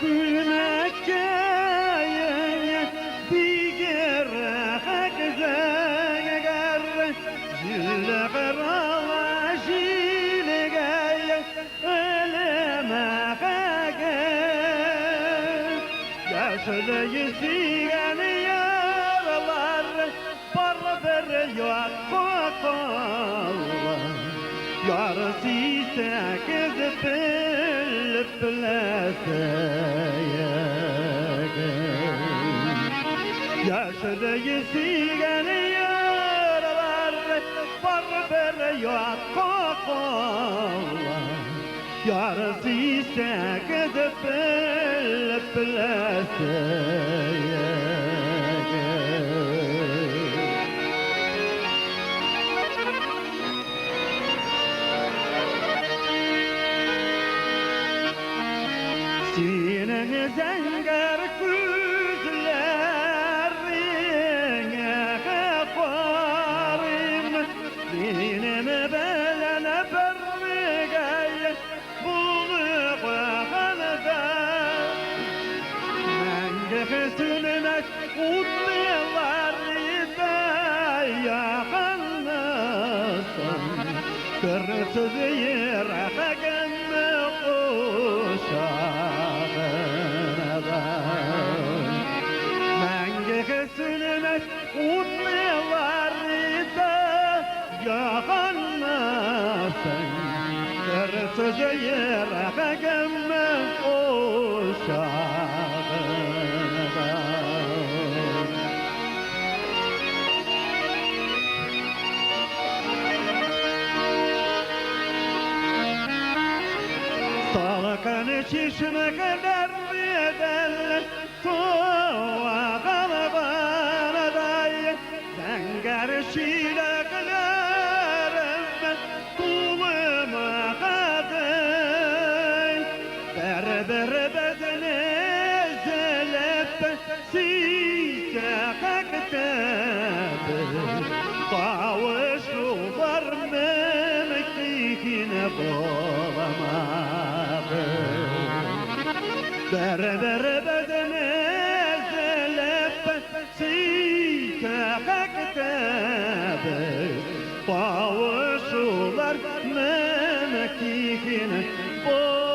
gülmekte diğer hakzagar jille qara jille gay elema yaşlı yüzügen yaralar barber yok kokallar yarısı ise gezip yaşlı yüzügen yaralar barber yok kokallar yarısı ise gezip senin zenger gözlerine kafarım benim belene bergay bulğanada menge sülmek utlarida yakınlasın kırsız yırağın kuşağına menge sülmek utlarida yakınlasın kırsız yırağın kuşağına salakın çişme kadar bedel soğa kalbana day zenger şilaklarım tuluma kaday berber bedene zelep sise kaktabe kavuşular memekine bulamadı berber bedene zelep sise kaktabe kavuşular memekine bulamadı